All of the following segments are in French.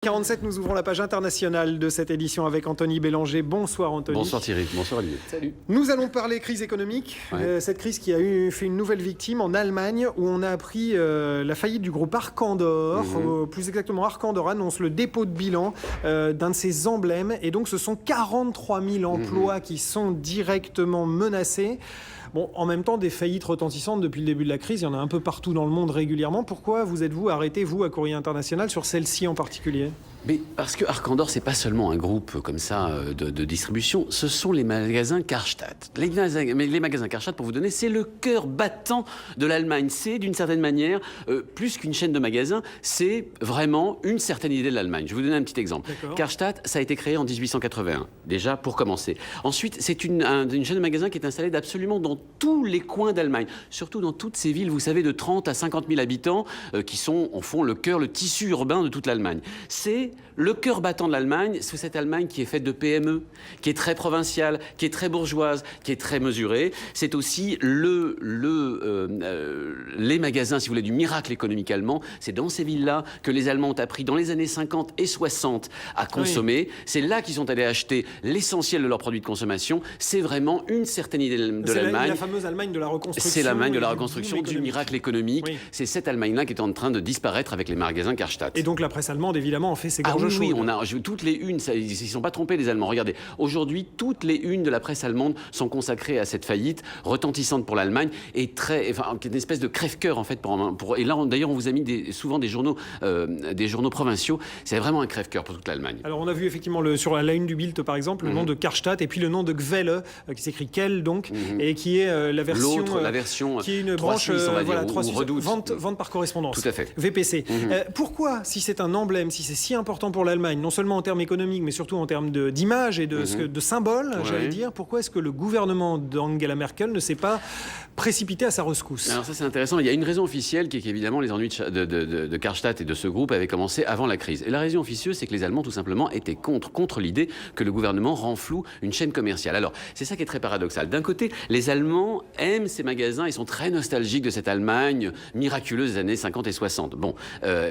47, nous ouvrons la page internationale de cette édition avec Anthony Bélanger. Bonsoir Anthony. Bonsoir Thierry, bonsoir Olivier. Salut. Nous allons parler crise économique, cette crise qui a fait une nouvelle victime en Allemagne où on a appris la faillite du groupe Arkandor. Plus exactement, Arkandor annonce le dépôt de bilan d'un de ses emblèmes et donc ce sont 43 000 emplois qui sont directement menacés. Bon, en même temps, des faillites retentissantes depuis le début de la crise, il y en a un peu partout dans le monde régulièrement. Pourquoi vous êtes-vous arrêté, vous, à Courrier International, sur celle-ci en particulier ? Mais parce que Arkandor, c'est pas seulement un groupe comme ça de distribution, ce sont les magasins Karstadt. Les magasins Karstadt, pour vous donner, c'est le cœur battant de l'Allemagne. C'est d'une certaine manière, plus qu'une chaîne de magasins, c'est vraiment une certaine idée de l'Allemagne. Je vais vous donner un petit exemple. Karstadt, ça a été créé en 1881, déjà pour commencer. Ensuite, c'est une chaîne de magasins qui est installée absolument dans tous les coins d'Allemagne, surtout dans toutes ces villes, vous savez, de 30 à 50 000 habitants, qui sont, en fond, le cœur, le tissu urbain de toute l'Allemagne. C'est le cœur battant de l'Allemagne, c'est cette Allemagne qui est faite de PME, qui est très provinciale, qui est très bourgeoise, qui est très mesurée. C'est aussi les magasins, si vous voulez, du miracle économique allemand. C'est dans ces villes-là que les Allemands ont appris dans les années 50 et 60 à consommer. Oui. C'est là qu'ils sont allés acheter l'essentiel de leurs produits de consommation. C'est vraiment une certaine idée de l'Allemagne. La fameuse Allemagne de la reconstruction. C'est l'Allemagne de la reconstruction, du miracle économique. Oui. C'est cette Allemagne-là qui est en train de disparaître avec les magasins Karstadt. Et donc la presse allemande, évidemment, en fait ses gorges chaudes. Oui, on a toutes les unes, ils ne se sont pas trompés les Allemands. Regardez, aujourd'hui, toutes les unes de la presse allemande sont consacrées à cette faillite retentissante pour l'Allemagne et une espèce de crève-cœur en fait. Et là, d'ailleurs, on vous a mis souvent des journaux provinciaux. C'est vraiment un crève-cœur pour toute l'Allemagne. Alors, on a vu effectivement sur la une du Bild, par exemple, le nom de Karstadt et puis le nom de Gvelle, qui s'écrit Kell donc, et qui est la version qui est une branche Suisses, on va dire, 3 Suisses, Redoute. vente par correspondance. Tout à fait. VPC. Pourquoi, si c'est un emblème, si c'est si important pour l'Allemagne, non seulement en termes économiques, mais surtout en termes d'image et de symbole, j'allais dire, pourquoi est-ce que le gouvernement d'Angela Merkel ne s'est pas précipité à sa rescousse? Alors ça, c'est intéressant. Il y a une raison officielle qui est qu'évidemment, les ennuis de Karstadt et de ce groupe avaient commencé avant la crise. Et la raison officieuse, c'est que les Allemands, tout simplement, étaient contre l'idée que le gouvernement renfloue une chaîne commerciale. Alors, c'est ça qui est très paradoxal. D'un côté, les Allemands aiment ces magasins, ils sont très nostalgiques de cette Allemagne miraculeuse des années 50 et 60. Bon,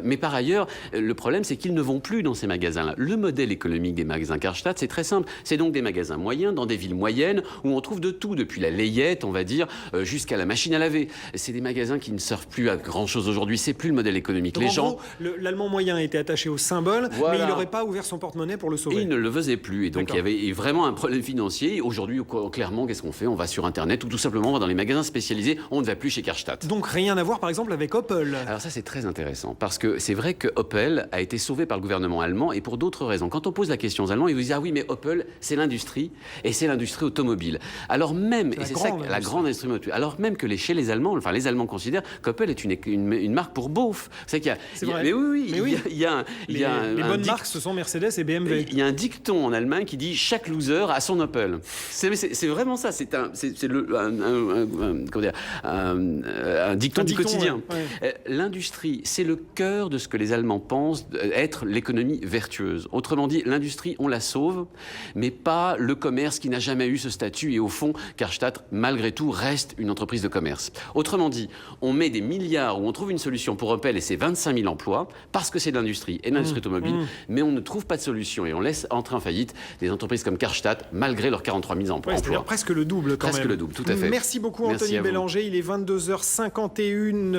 mais par ailleurs, le problème, c'est qu'ils ne vont plus dans ces magasins-là. Le modèle économique des magasins Karstadt, c'est très simple. C'est donc des magasins moyens, dans des villes moyennes, où on trouve de tout, depuis la layette, on va dire, jusqu'à la machine à laver. C'est des magasins qui ne servent plus à grand-chose aujourd'hui. C'est plus le modèle économique. Donc, l'Allemand moyen était attaché au symbole, mais il n'aurait pas ouvert son porte-monnaie pour le sauver. Et il ne le faisait plus. Et donc, il y avait vraiment un problème financier. Aujourd'hui, clairement, qu'est-ce qu'on fait? On va sur Internet ou tout simplement on va dans les magasins spécialisés. On ne va plus chez Karstadt. Donc, rien à voir, par exemple, avec Opel. Alors ça, c'est très intéressant. Parce que c'est vrai que Opel a été sauvé par le gouvernement allemand et pour d'autres raisons. Quand on pose la question aux Allemands, ils vous disent « Ah oui, mais Opel, c'est l'industrie et c'est l'industrie automobile. » Alors même, et c'est ça, la grande industrie automobile, alors même que chez les Allemands, enfin les Allemands considèrent qu'Opel est une marque pour beauf. C'est vrai. Mais oui, il y a les bonnes marques, ce sont Mercedes et BMW. Il y a un dicton en Allemagne qui dit « Chaque loser a son Opel ». C'est vraiment ça. C'est un dicton du quotidien. Ouais. L'industrie, c'est le cœur de ce que les Allemands pensent être l'économie vertueuse. Autrement dit, l'industrie, on la sauve, mais pas le commerce qui n'a jamais eu ce statut. Et au fond, Karstadt, malgré tout, reste une entreprise de commerce. Autrement dit, on met des milliards où on trouve une solution pour Opel et ses 25 000 emplois, parce que c'est de l'industrie et de l'industrie automobile, mais on ne trouve pas de solution et on laisse entrer en faillite des entreprises comme Karstadt, malgré leurs 43 000 emplois. C'est-à-dire presque le double quand même. Presque le double, tout à fait. Merci beaucoup Anthony Bélanger, il est 22h51.